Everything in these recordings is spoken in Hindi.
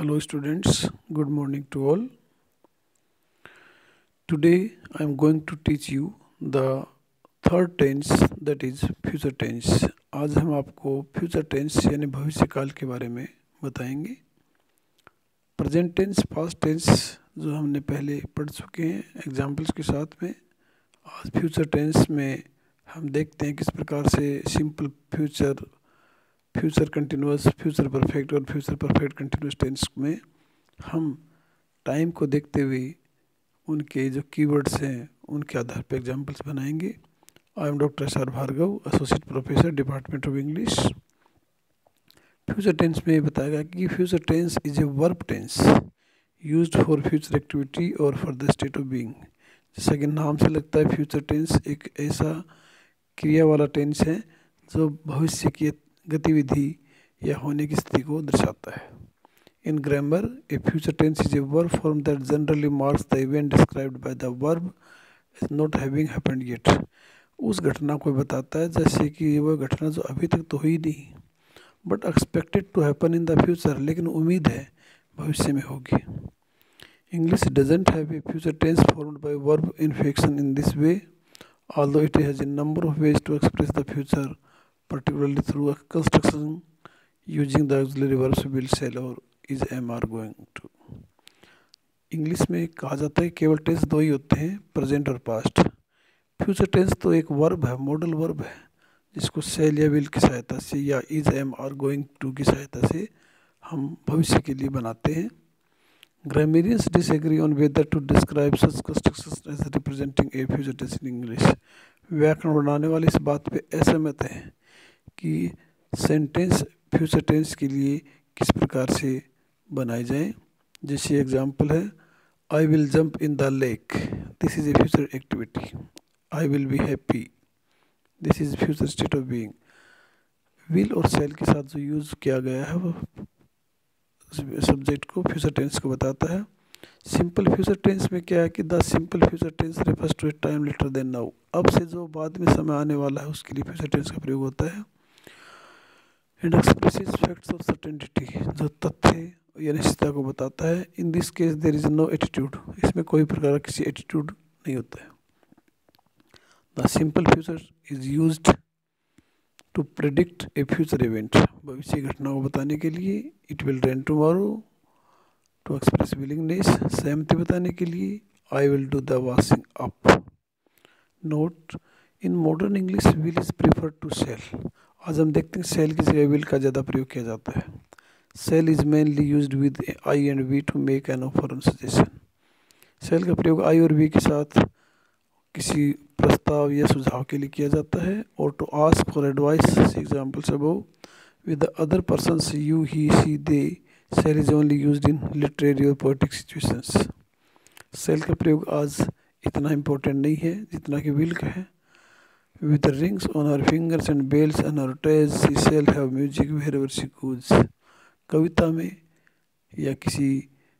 Hello students, good morning to all. Today I am going to teach you the third tense, that is future tense. आज हम आपको फ्यूचर टेंस यानी भविष्य काल के बारे में बताएंगे। प्रेजेंट टेंस, पास्ट टेंस जो हमने पहले पढ़ चुके हैं एग्जाम्पल्स के साथ में। आज फ्यूचर टेंस में हम देखते हैं किस प्रकार से simple future, future continuous, future perfect और फ्यूचर परफेक्ट कंटिन्यूअस टेंस में हम टाइम को देखते हुए उनके जो कीवर्ड्स हैं उनके आधार पर एग्जाम्पल्स बनाएंगे। I am doctor S R Bhargav, associate professor, department of English. Future tense में बताएगा कि future tense is a verb tense used for future activity और for the state of being. जैसा कि नाम से लगता है, फ्यूचर टेंस एक ऐसा क्रिया वाला टेंस है जो भविष्य की गतिविधि या होने की स्थिति को दर्शाता है। In grammar, a future tense is a verb form that generally marks the event described by the verb as not having happened yet. उस घटना को बताता है जैसे कि वह घटना जो अभी तक तो हुई नहीं but expected to happen in the future, लेकिन उम्मीद है भविष्य में होगी। English doesn't have a future tense formed by verb inflection in this way, although it has a number of ways to express the future, particularly through a construction using the auxiliary verbs will, shall or is, am, are, going to। English में कहा जाता है केवल टेंस दो ही होते हैं, प्रेजेंट और पास्ट। फ्यूचर टेंस तो एक वर्ब है, मॉडल वर्ब है, जिसको सेल या विल की सहायता से या is, am, are, going to की सहायता से हम भविष्य के लिए बनाते हैं। Grammarians disagree on whether to describe such constructions as representing a future tense in English. व्याकरण बनाने वाले इस बात पे असहमत हैं कि सेंटेंस फ्यूचर टेंस के लिए किस प्रकार से बनाए जाएं। जैसे एग्जाम्पल है, I will jump in the lake, this is a future activity. I will be happy, this is future state of being. Will और सेल के साथ जो यूज़ किया गया है वो सब्जेक्ट को, फ्यूचर टेंस को बताता है। सिंपल फ्यूचर टेंस में क्या है कि the simple future tense refers to a time later than now. अब से जो बाद में समय आने वाला है उसके लिए फ्यूचर टेंस का प्रयोग होता है। And expresses facts of certainty, जो तथ्य या निश्चितता को बताता है। In this case there is no attitude, इसमें कोई प्रकार का किसी एटीट्यूड नहीं होता है। The simple future is used to predict a future event, भविष्य घटना को बताने के लिए। It will rain tomorrow, to express willingness, सहमति बताने के लिए। I will do the washing up. Note, in modern English will is prefer to shall. आज हम देखते हैं सेल की जगह विल का ज़्यादा प्रयोग किया जाता है। Shall is mainly used with I and we to make an offer on suggestion. Shall का प्रयोग आई और वी के साथ किसी प्रस्ताव या सुझाव के लिए किया जाता है। और to ask for advice, examples above, with the other persons you, he, she, they. Shall is only used in literary और पोएटिक सिचुएशंस। सेल का प्रयोग आज इतना इम्पोर्टेंट नहीं है जितना कि विल का है। With the rings on her fingers and bells on her toes, she shall have music wherever she goes। कविता में या किसी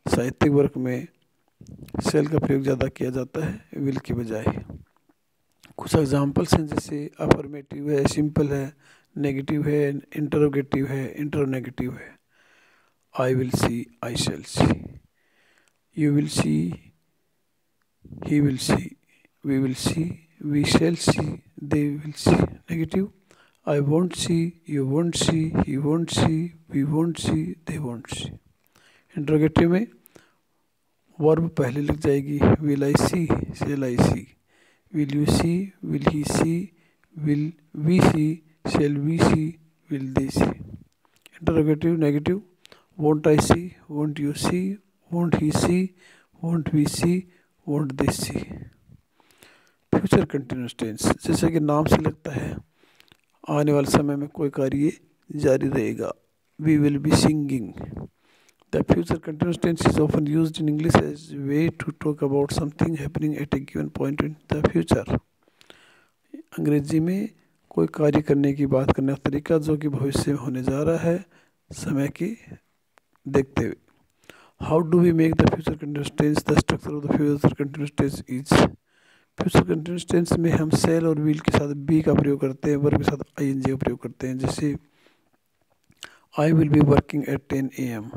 साहित्यिक वर्क में सेल का प्रयोग ज़्यादा किया जाता है विल के बजाय। कुछ एग्जाम्पल्स हैं जैसे अफर्मेटिव है, सिंपल है, नेगेटिव है, इंटरोगेटिव है, इंटरोनेगेटिव है। I will see, I shall see. You will see, he will see, we will see, we shall see, they will see। Negative, I won't see, you won't see, he won't see, we won't see, they won't see। Interrogative में वर्ब पहले लग जाएगी, will I see, shall I see, will you see, will he see, will we see, shall we see, will they see। Interrogative negative, won't I see, won't you see, won't he see, won't we see, won't they see। Future continuous tense, जैसे कि नाम से लगता है आने वाले समय में कोई कार्य जारी रहेगा। We will be singing. The future continuous tense is often used in English as way to talk about something happening at a given point in the future. अंग्रेजी में कोई कार्य करने की बात करने का तरीका जो कि भविष्य में होने जा रहा है समय के देखते हुए। How do we make the future continuous tense? The structure of the future continuous tense is, future continuous tense में हम सेल और विल के साथ बी का प्रयोग करते हैं, वर्ब के साथ आई एन जी का प्रयोग करते हैं। जैसे I will be working at 10 AM,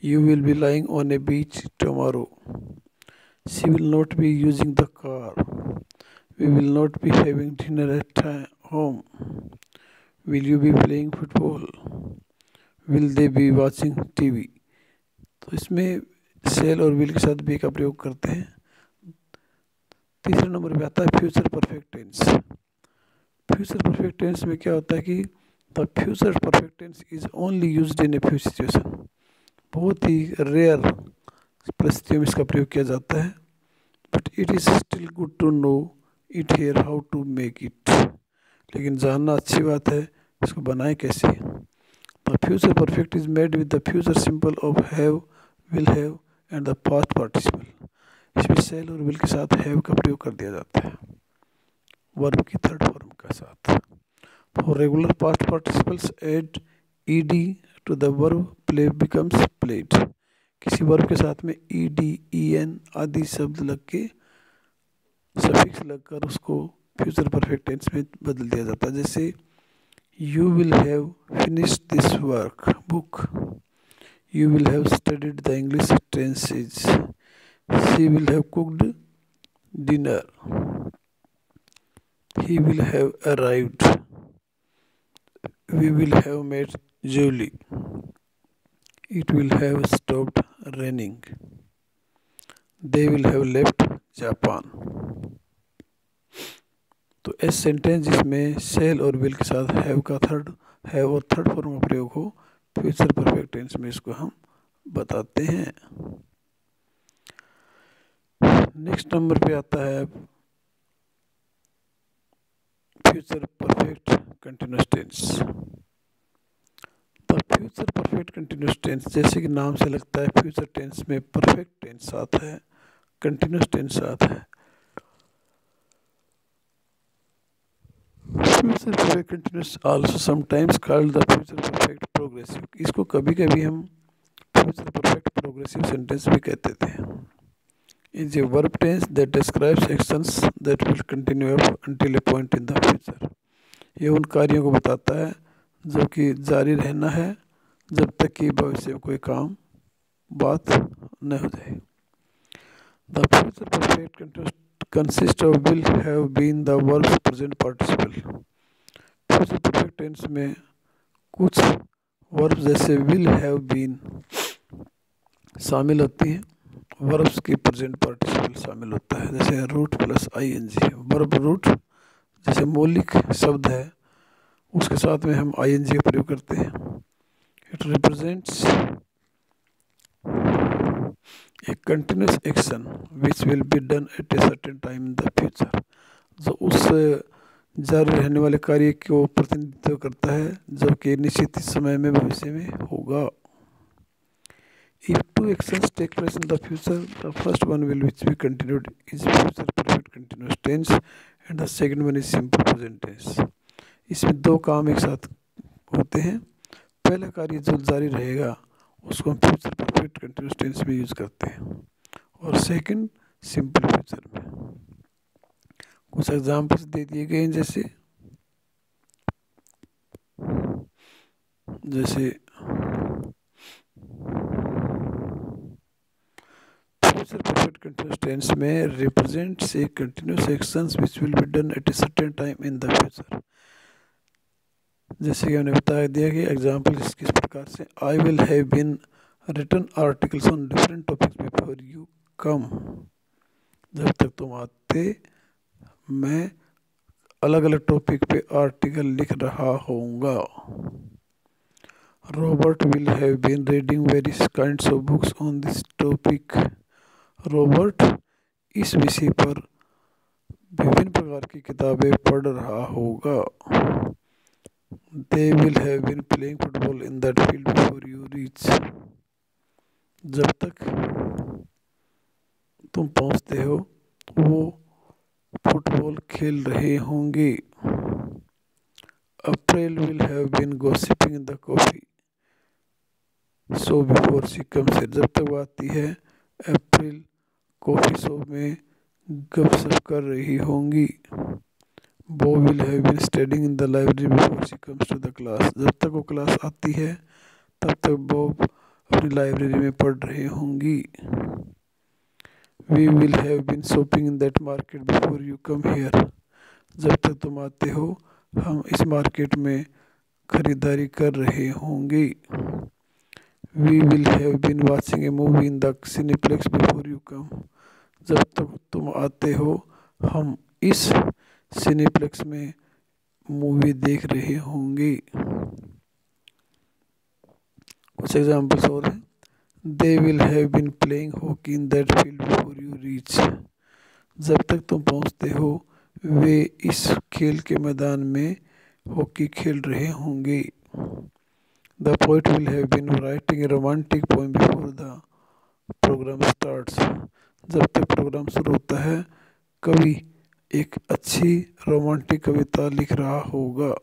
You will be lying on a beach tomorrow. She will not be using the car. We will not be having dinner at home. Will you be playing football? Will they be watching TV? तो इसमें सेल और विल के साथ बी का प्रयोग करते हैं। तीसरे नंबर पे आता है future perfect tense. Future perfect tense में क्या होता है कि the future perfect tense is only used in a few situation. बहुत ही रेयर परिस्थितियों में इसका प्रयोग किया जाता है, but it is still good to know it here how to make it. लेकिन जानना अच्छी बात है, इसको बनाए कैसे। The future perfect is made with the future simple of have, will have and the past participle. इसमें सेल और विल के साथ हैव का प्रयोग कर दिया जाता है वर्ब की थर्ड फॉर्म के साथ। For regular past participles add ED to the verb play becomes played. किसी वर्ब के साथ में ईडी, ईएन आदि शब्द लग के सफिक्स लगकर उसको फ्यूचर परफेक्ट टेंस में बदल दिया जाता है। जैसे you will have finished this work book, you will have studied the English tenses, she will have cooked dinner, he will have arrived, we will have met Julie, it will have stopped raining, they will have left Japan। तो एस सेंटेंस जिसमें सेल और विल के साथ हैव और थर्ड फॉर्म का प्रयोग हो, फ्यूचर परफेक्ट टेंस में इसको हम बताते हैं। नेक्स्ट नंबर पे आता है future perfect continuous tense. The future perfect continuous tense, जैसे कि नाम से लगता है फ्यूचर टेंस में परफेक्ट टेंस आता है, कंटिन्यूअस टेंस आता है। Future perfect continuous also sometimes called the future perfect progressive. इसको कभी कभी हम फ्यूचर परफेक्ट प्रोग्रेसिव सेंटेंस भी कहते थे। is a verb tense that describes actions that will continue until a point in the future। ये उन कार्यों को बताता है जो कि जारी रहना है जब तक कि भविष्य में कोई काम बात न हो जाए। The future perfect consists of will have been the verb's present participle। future perfect tense में कुछ verbs जैसे will have been शामिल होती हैं, वर्ब्स की प्रेजेंट पार्टिसिपल शामिल होता है, जैसे root plus ING. Verb root जैसे मौलिक शब्द है उसके साथ में हम आईएनजी का प्रयोग करते हैं। It represents a continuous action which will be done at a certain time in the future. जो उस जारी रहने वाले कार्य को प्रतिनिधित्व करता है जो कि निश्चित समय में भविष्य में होगा। If two actions take place in the future, the first one will which be continued is future perfect continuous tense and the second one is simple present tense। इसमें दो काम एक साथ होते हैं, पहला कार्य जो जारी रहेगा उसको हम फ्यूचर परफेक्ट कंटिन्यूस टेंस में यूज करते हैं और सेकंड सिंपल फ्यूचर में। कुछ एग्जांपल्स दे दिए गए हैं, जैसे फ्यूचर परफेक्ट कंटिन्यूस टेंस में represents a continuous actions which will be done at a certain time in the future. जैसे कि हमने बता दिया कि एग्जांपल किस प्रकार से, I will have been written articles on different topics before you come. जब तक तुम आते मैं अलग अलग टॉपिक पे आर्टिकल लिख रहा होऊंगा। Robert will have been reading various kinds of books on this topic. Robert इस विषय पर विभिन्न प्रकार की किताबें पढ़ रहा होगा। They will have been playing football in that field before you reach। जब तक तुम पहुंचते हो वो फुटबॉल खेल रहे होंगे। April will have been gossiping in the coffee shop before she comes here। जब तक वो आती है अप्रैल कॉफी शॉप में गपशप कर रही होंगी। Bob will have been studying in the library before she comes to the class। जब तक वो क्लास आती है तब तक बॉब अपनी लाइब्रेरी में पढ़ रहे होंगी। We will have been shopping in that market before you come here. जब तक तुम आते हो हम इस मार्केट में खरीदारी कर रहे होंगे। We will have been watching a movie in the cineplex before you come. जब तक तुम आते हो हम इस सिनेप्लेक्स में मूवी देख रहे होंगे। कुछ एग्जाम्पल्स और हैं। They will have been playing hockey in that field before you reach. जब तक तुम पहुंचते हो वे इस खेल के मैदान में हॉकी खेल रहे होंगे। The poet will have been writing a romantic poem before the programme starts. जब तक प्रोग्राम शुरू होता है कवि एक अच्छी रोमांटिक कविता लिख रहा होगा।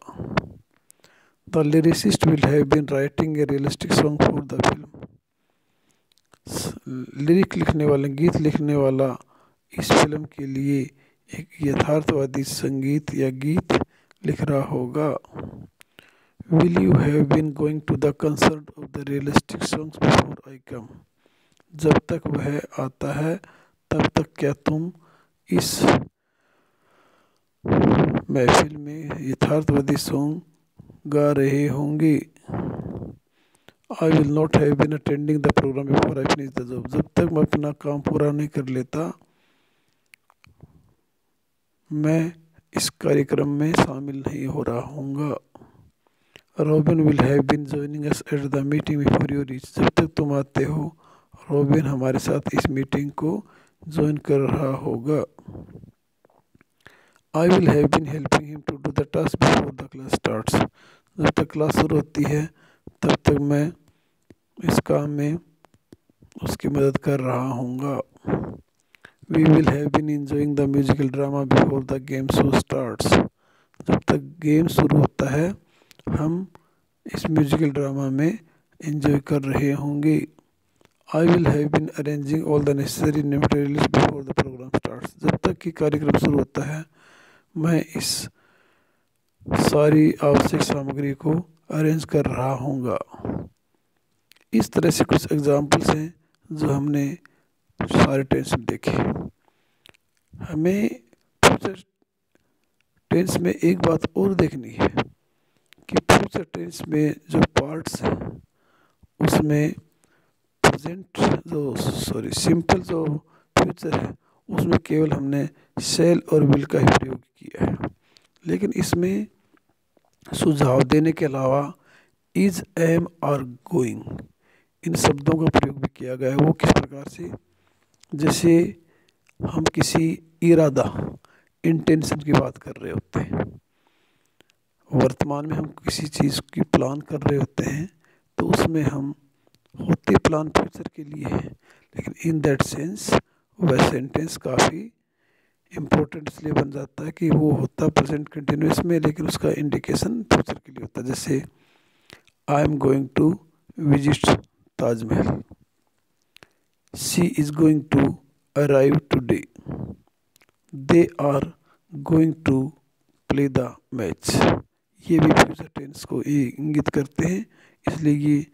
The lyricist will have been writing a realistic song for the film. Lyric लिखने वाला, गीत लिखने वाला इस फिल्म के लिए एक यथार्थवादी संगीत या गीत लिख रहा होगा। Will you have been going to the concert of the realistic songs before I come. जब तक वह आता है तब तक क्या तुम इस महफिल में यथार्थवादी सॉन्ग गा रहे होंगे। I will not have been attending the programme before I finish the job. जब तक मैं अपना काम पूरा नहीं कर लेता मैं इस कार्यक्रम में शामिल नहीं हो रहा हूँगा। Robin will have been joining us at the meeting before you reach. जब तक तुम आते हो रॉबिन हमारे साथ इस मीटिंग को ज्वाइन कर रहा होगा। I will have been helping him to do the task before the class starts. जब तक क्लास शुरू होती है तब तक मैं इस काम में उसकी मदद कर रहा हूँगा। We will have been enjoying the musical drama before the game show starts. जब तक गेम शुरू होता है हम इस म्यूजिकल ड्रामा में एंजॉय कर रहे होंगे। I will have been arranging all the necessary materials before the programme starts. जब तक कि कार्यक्रम शुरू होता है मैं इस सारी आवश्यक सामग्री को अरेंज कर रहा हूँगा। इस तरह से कुछ एग्जाम्पल्स हैं जो हमने सारे टेंस में देखे। हमें फ्यूचर टेंस में एक बात और देखनी है कि फ्यूचर टेंस में जो पार्ट्स हैं उसमें सिंपल जो फ्यूचर है उसमें केवल हमने शैल और विल का ही प्रयोग किया है, लेकिन इसमें सुझाव देने के अलावा इज, एम और गोइंग इन शब्दों का प्रयोग भी किया गया है। वो किस प्रकार से, जैसे हम किसी इरादा, इंटेंशन की बात कर रहे होते हैं, वर्तमान में हम किसी चीज़ की प्लान कर रहे होते हैं तो उसमें हम होते प्लान फ्यूचर के लिए है, लेकिन इन दैट सेंस वह सेंटेंस काफ़ी इम्पोर्टेंट इसलिए बन जाता है कि वो होता प्रेजेंट कंटिन्यूस में, लेकिन उसका इंडिकेशन फ्यूचर के लिए होता है। जैसे I am going to visit Taj Mahal, she is going to arrive today, they are going to play the match. ये भी फ्यूचर टेंस को इंगित करते हैं, इसलिए ये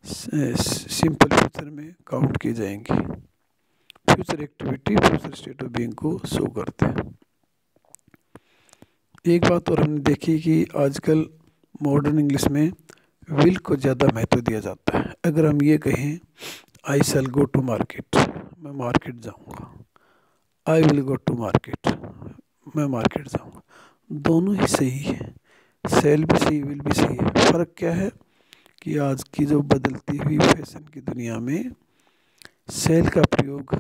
सिंपल फ्यूचर में काउंट किए जाएंगे। Future activity future state of being को शो करते हैं। एक बात और हमने देखी कि आजकल मॉडर्न इंग्लिश में विल को ज़्यादा महत्व दिया जाता है। अगर हम ये कहें I shall go to market, मैं मार्केट जाऊंगा, I will go to market, मैं मार्केट जाऊंगा, दोनों ही सही है, शैल भी सही, विल भी सही है। फ़र्क क्या है कि आज की जो बदलती हुई फैशन की दुनिया में शैल का प्रयोग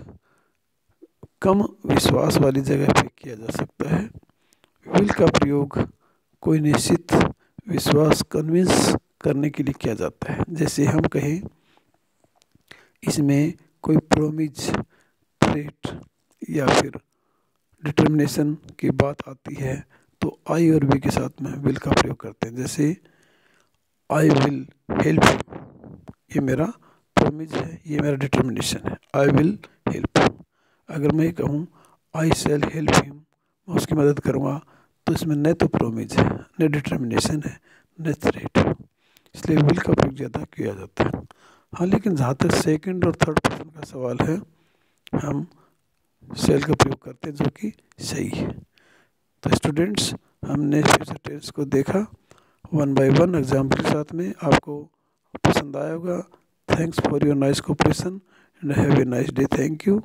कम विश्वास वाली जगह पे किया जा सकता है, विल का प्रयोग कोई निश्चित विश्वास कन्विंस करने के लिए किया जाता है। जैसे हम कहें इसमें कोई प्रोमिज, थ्रेट या फिर डिटर्मिनेशन की बात आती है तो आई और वी के साथ में विल का प्रयोग करते हैं। जैसे आई विल हेल्प यू, ये मेरा प्रोमिज है, ये मेरा डिटर्मिनेशन है, आई विल हेल्प यू। अगर मैं कहूँ आई शैल हेल्प हिम, मैं उसकी मदद करूँगा, तो इसमें न तो प्रोमिज है, न डिटर्मिनेशन है, न थ्रेट है, इसलिए विल का प्रयोग ज़्यादा किया जाता है। हाँ, लेकिन जहाँ तक सेकंड और थर्ड पर्सन का सवाल है, हम सेल का प्रयोग करते हैं, जो कि सही है। तो स्टूडेंट्स, हमने फ्यूचर टेंस को देखा 1 बाय 1 एग्जाम्पल के साथ में। आपको पसंद आया होगा। Thanks for your nice cooperation and have a nice day. Thank you.